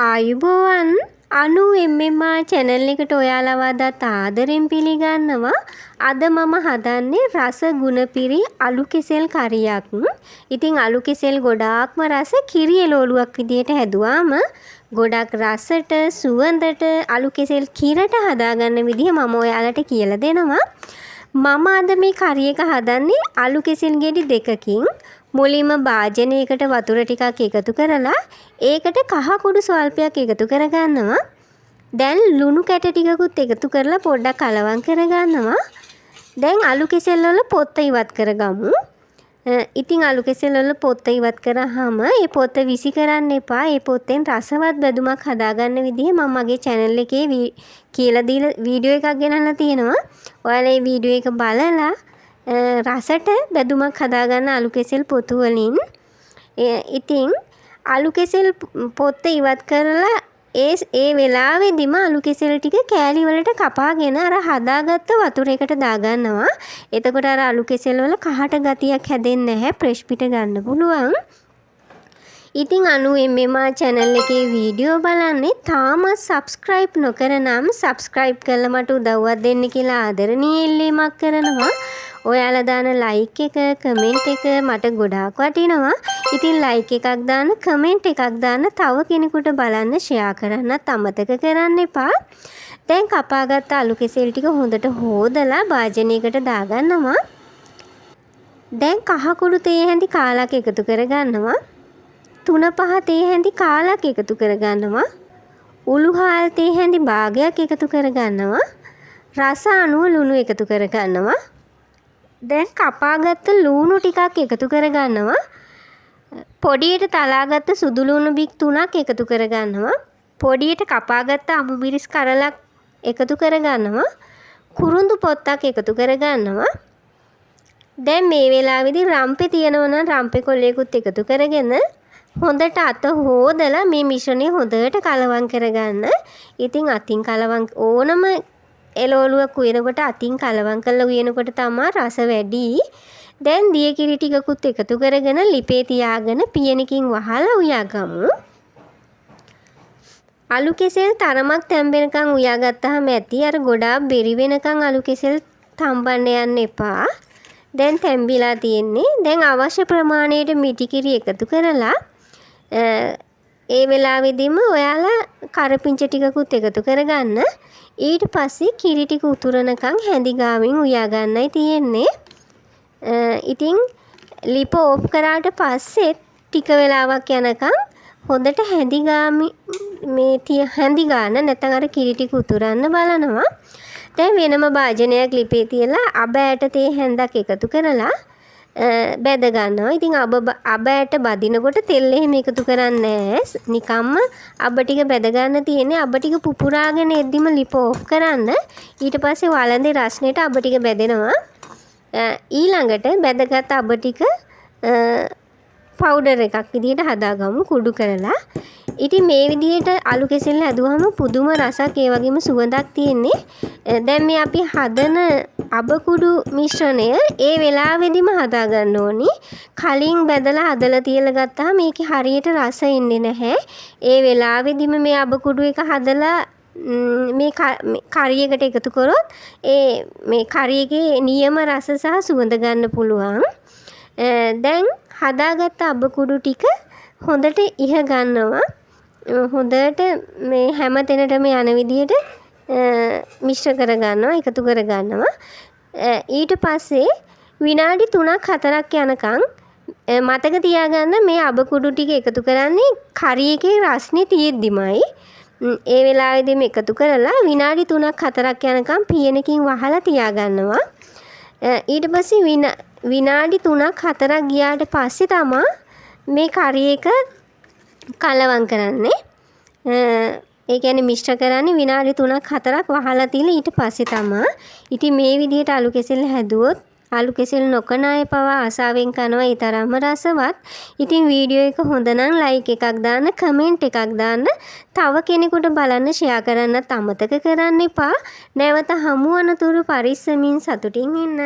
ආයුබෝවන් 90 channel එකට ඔයාලව අදත් ආදරෙන් පිළිගන්නවා. අද මම හදන්නේ රස ගුණපිරි අලු කෙසෙල් කරියක්. ඉතින් අලු කෙසෙල් ගොඩාක්ම රස කිරි එළවලුවක් විදියට හැදුවාම ගොඩක් රසට සුවඳට අලු කෙසෙල් කිරට හදාගන්න විදිහ මම ඔයාලට කියලා දෙනවා. මම අද මේ කරි එක හදන්නේ අලු කෙසෙල් ගෙඩි දෙකකින්. මුලින්ම භාජනයකට වතුර ටිකක් එකතු කරලා ඒකට කහ කුඩු ස්වල්පයක් එකතු කරගන්නවා. දැන් ලුණු කැට ටිකකුත් එකතු කරලා පොඩ්ඩක් කලවම් කරගන්නවා. දැන් අලු කෙසෙල් වල පොත්ත ඉවත් කරගමු. ඉතින් අලු කෙසෙල් වල පොත්ත ඉවත් කරාම ඒ පොත්ත විසි කරන්න එපා. ඒ පොත්තෙන් රසවත් බැදුමක් හදාගන්න විදිහ මම මගේ channel එකේ කියලා දීලා වීඩියෝ එකක් ගෙනල්ලා තියෙනවා. ඔයාලා මේ වීඩියෝ එක බලලා රසට බැදුමක් හදාගන්න අලු කෙසෙල් පොතු වලින්. ඉතින් අලු කෙසෙල් පොත්ත ඉවත් කරලා ඒ වෙලාවෙදිම අලු කෙසෙල් ටික කෑලි වලට කපාගෙන අර හදාගත්ත වතුරයකට දාගන්නවා. එතකොට අර අලු කෙසෙල් වල කහට ගතියක් හැදෙන්නේ නැහැ. ප්‍රෙෂ් පිට ගන්න පුළුවන්. ඉතින් 90 channel එකේ වීඩියෝ බලන්නේ තාමත් subscribe නොකර නම් subscribe කරලා මට උදව්වක් දෙන්න කියලා ආදරණීය ඉල්ලීමක් කරනවා. ඔයාලා දාන like එක comment එක මට ගොඩාක් වටිනවා. ඉතින් like එකක් දාන්න comment එකක් දාන්න තව කෙනෙකුට බලන්න share කරන්නත් අමතක කරන්න එපා. දැන් කපාගත්ත අලු කෙසෙල් ටික හොඳට හොදලා භාජනයකට දාගන්නවා. දැන් කහ කුඩු තේ හැඳි කාලක් එකතු කරගන්නවා. 3-5 තේ හැඳි කාලක් එකතු කරගන්නවා. උළු හාල් තේ හැඳි භාගයක් එකතු කරගන්නවා. රස අනුව ලුණු එකතු කරගන්නවා. දැන් කපාගත්ත ලුණු ටිකක් එකතු කරගන්නවා. පොඩියට තලාගත්ත සුදු ලුණු බික් 3ක් එකතු කරගන්නවා. පොඩියට කපාගත්ත අමු මිරිස් කරලක් එකතු කරගන්නවා. කුරුඳු පොත්තක් එකතු කරගන්නවා. දැන් මේ වෙලාවේදී රම්පේ තියෙනවා නම් රම්පේ කොල්ලයකුත් එකතු කරගෙන හොඳට අත හොදලා මේ මිශ්‍රණය හොඳට කලවම් කරගන්න. ඉතින් අතින් කලවම් ඕනම එළවලුවක් උයනකොට අතින් කලවම් කරලා උයනකොට තමයි රස වැඩි. දැන් දිය කිරි ටිකකුත් එකතු කරගෙන ලිපේ තියාගෙන පියනකින් වහලා උයාගමු. අලු කෙසෙල් තරමක් තැම්බෙනකන් උයාගත්තාම ඇති. අර ගොඩාක් බෙරි වෙනකන් අලු කෙසෙල් තම්බන්න යන්න එපා. දැන් තැම්බිලා තියෙන්නේ. දැන් අවශ්‍ය ප්‍රමාණයට මිටි කිරි එකතු කරලා ඒ වෙලාවෙදිම ඔයාලා කරපිංච ටිකකුත් එකතු කරගන්න. ඊට පස්සේ කිරි ටික උතුරනකන් හැඳි ගාමින් උයා ගන්නයි තියෙන්නේ. ඉතින් ලිප ඕෆ් කරාට පස්සේ ටික වෙලාවක් යනකම් හොඳට හැඳි ගාමි මේ හැඳි ගන්න නැත්නම් අර කිරි ටික උතුරන්න බලනවා. දැන් වෙනම භාජනයක් ලිපේ තියලා අබ ඇට තේ හැන්දක් එකතු කරලා බැද ගන්නවා. ඉතින් අබ ඇට බදිනකොට තෙල් එහෙම එකතු කරන්නේ නැහැ. නිකම්ම අබ ටික බැද ගන්න තියෙන්නේ. අබ ටික පුපුරාගෙන එද්දිම ලිප ඕෆ් කරන්න. ඊට පස්සේ වළඳේ රස්නෙට අබ ටික බැදෙනවා. ඊළඟට බැදගත් අබ ටික පවුඩර් එකක් විදිහට හදාගමු කුඩු කරලා. ඉතින් මේ විදිහට අලු කෙසෙල් හැදුවම පුදුම රසක් ඒ වගේම සුවඳක් තියෙන්නේ. දැන් මේ අපි හදන අබ කුඩු මිශ්‍රණය ඒ වෙලාවෙදිම හදා ගන්න ඕනි. කලින් බැදලා හදලා තියලා ගත්තාම මේකේ හරියට රස එන්නේ නැහැ. ඒ වෙලාවෙදිම මේ අබ කුඩු එක හදලා මේ කරියකට එකතු කරොත් මේ කරියගේ නියම රස සහ සුවඳ ගන්න පුළුවන්. දැන් හදාගත්ත අබ කුඩු ටික හොඳට ඉහ ගන්නවා. හොඳට මේ හැම තැනටම යන විදිහට මිශ්‍ර කරගන්නවා, එකතු කරගන්නවා. ඊට පස්සේ විනාඩි 3-4ක් යනකම් මතක තියාගන්න මේ අබ කුඩු ටික එකතු කරන්නේ කරි එකේ රස්නේ තියෙද්දිමයි. ඒ වෙලාවෙදිම එකතු කරලා විනාඩි 3-4ක් යනකම් පියනකින් වහලා තියාගන්නවා. ඊට පස්සේ විනාඩි 3-4ක් ගියාට පස්සේ තමයි මේ කරි එක කලවම් කරන්නේ. ඒ කියන්නේ මිශ්‍ර කරන්නේ විනාඩි 3-4ක් වහලා තියලා ඊට පස්සේ තමයි. ඉතින් මේ විදිහට අලු කෙසෙල් හැදුවොත් අලු කෙසෙල් නොකන අය පවා ආසාවෙන් කනවා. ඒ තරම්ම රසවත්. ඉතින් වීඩියෝ එක හොඳ නම් like එකක් දාන්න, comment එකක් දාන්න, තව කෙනෙකුට බලන්න share කරන්නත් අමතක කරන්න එපා. නැවත හමු වනතුරු පරිස්සමින් සතුටින් ඉන්න.